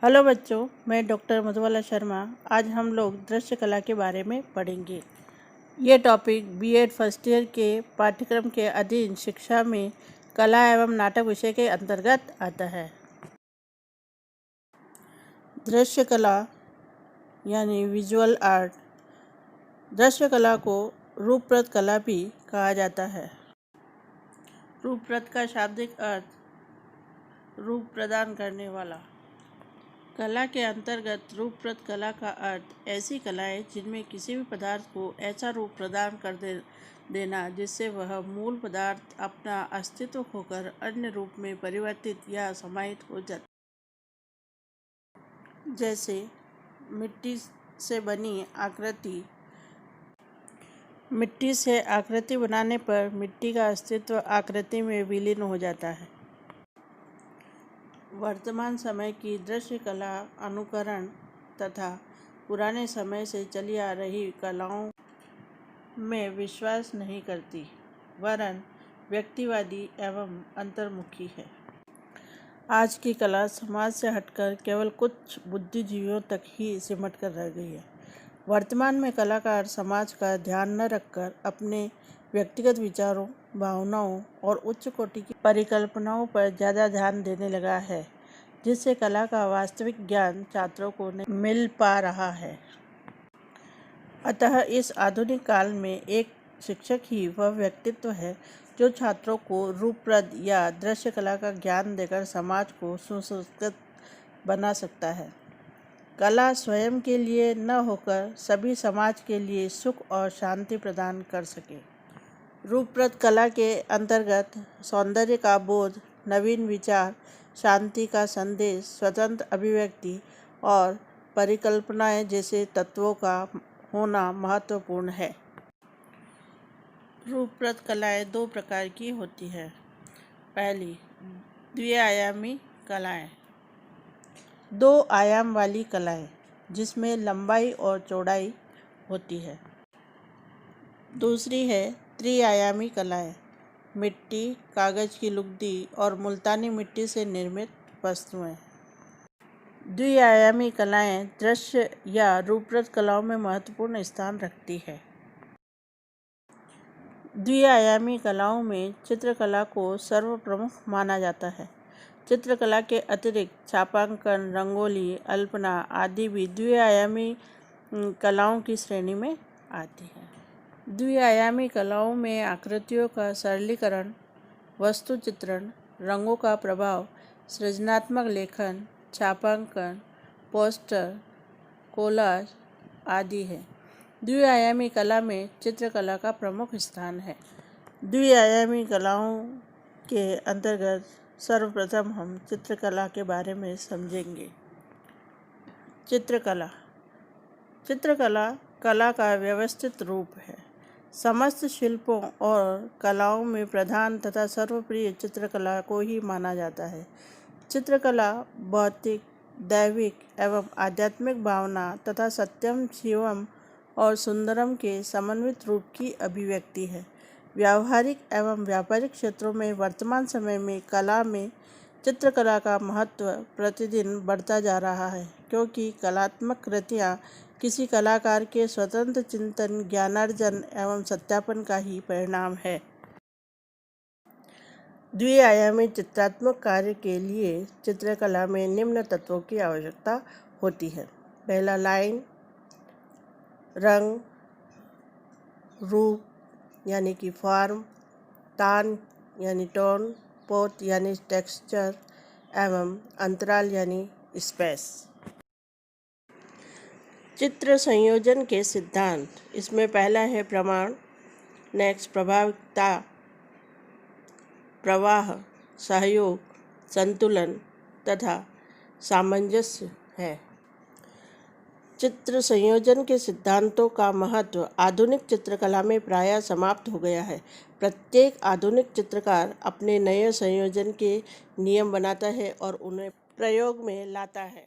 Hello बच्चों, मैं doctor Madhubala Sharma. आज हम लोग दृश्य कला के बारे में पढ़ेंगे। ये टॉपिक बीएड फर्स्ट ईयर के पाठ्यक्रम के अधीन शिक्षा में कला एवं नाटक विषय के अंतर्गत आता है। दृश्य कला यानी विजुअल आर्ट। दृश्य कला को रूपप्रद कला भी कहा जाता है। रूपप्रद का शाब्दिक अर्थ रूप प्रदान करने वाला। कला के अंतर्गत रूपप्रद कला का अर्थ ऐसी कलाएं जिनमें किसी भी पदार्थ को ऐसा रूप प्रदान कर देना जिससे वह मूल पदार्थ अपना अस्तित्व खोकर अन्य रूप में परिवर्तित या समाहित हो जाता। जैसे मिट्टी से बनी आकृति। मिट्टी से आकृति बनाने पर मिट्टी का अस्तित्व आकृति में विलीन हो जाता है। वर्तमान समय की दृश्य कला अनुकरण तथा पुराने समय से चली आ रही कलाओं में विश्वास नहीं करती, वरन व्यक्तिवादी एवं अंतर्मुखी है। आज की कला समाज से हटकर केवल कुछ बुद्धिजीवियों तक ही सिमट कर रह गई है। वर्तमान में कलाकार समाज का ध्यान न रखकर अपने व्यक्तिगत विचारों, भावनाओं और उच्च कोटि की परिकल्पनाओं पर ज़्यादा ध्यान देने लगा है, जिससे कला का वास्तविक ज्ञान छात्रों को नहीं मिल पा रहा है। अतः इस आधुनिक काल में एक शिक्षक ही वह व्यक्तित्व है जो छात्रों को रूपप्रद या दृश्य कला का ज्ञान देकर समाज को सुसंस्कृत बना सकता है। कला स्वयं के लिए न होकर सभी समाज के लिए सुख और शांति प्रदान कर सके। रूपप्रद कला के अंतर्गत सौंदर्य का बोध, नवीन विचार, शांति का संदेश, स्वतंत्र अभिव्यक्ति और परिकल्पनाएं जैसे तत्वों का होना महत्वपूर्ण है। रूपप्रद कलाएं दो प्रकार की होती है। पहली, द्विआयामी कलाएं। दो आयाम वाली कलाएं जिसमें लंबाई और चौड़ाई होती है। दूसरी है त्रिआयामी कलाएं। मिट्टी, कागज की लुगदी और मुल्तानी मिट्टी से निर्मित वस्तुएं। द्विआयामी कलाएं दृश्य या रूपप्रद कलाओं में महत्वपूर्ण स्थान रखती है। द्विआयामी कलाओं में चित्रकला को सर्वप्रमुख माना जाता है। चित्रकला के अतिरिक्त छापांकन, रंगोली, अल्पना आदि भी द्विआयामी कलाओं की श्रेणी में आती है। द्विआयामी कलाओं में आकृतियों का सरलीकरण, वस्तु चित्रण, रंगों का प्रभाव, सृजनात्मक लेखन, छापांकन, पोस्टर, कोलाज आदि है। द्विआयामी कला में चित्रकला का प्रमुख स्थान है। द्विआयामी कलाओं के अंतर्गत सर्वप्रथम हम चित्रकला के बारे में समझेंगे। चित्रकला। चित्रकला कला का व्यवस्थित रूप है। समस्त शिल्पों और कलाओं में प्रधान तथा सर्वप्रिय चित्रकला को ही माना जाता है। चित्रकला भौतिक, दैविक एवं आध्यात्मिक भावना तथा सत्यम, शिवम और सुंदरम के समन्वित रूप की अभिव्यक्ति है। व्यावहारिक एवं व्यापारिक क्षेत्रों में वर्तमान समय में कला में चित्रकला का महत्व प्रतिदिन बढ़ता जा रहा है, क्योंकि कलात्मक कृतियाँ किसी कलाकार के स्वतंत्र चिंतन, ज्ञानार्जन एवं सत्यापन का ही परिणाम है। द्विआयामी चित्रात्मक कार्य के लिए चित्रकला में निम्न तत्वों की आवश्यकता होती है। पहला, लाइन, रंग, रूप यानी कि फॉर्म, तान यानी टोन, पोत यानी टेक्सचर एवं अंतराल यानी स्पेस। चित्र संयोजन के सिद्धांत। इसमें पहला है प्रमाण, नेक्स्ट प्रभाविकता, प्रवाह, सहयोग, संतुलन तथा सामंजस्य है। चित्र संयोजन के सिद्धांतों का महत्व आधुनिक चित्रकला में प्रायः समाप्त हो गया है। प्रत्येक आधुनिक चित्रकार अपने नए संयोजन के नियम बनाता है और उन्हें प्रयोग में लाता है।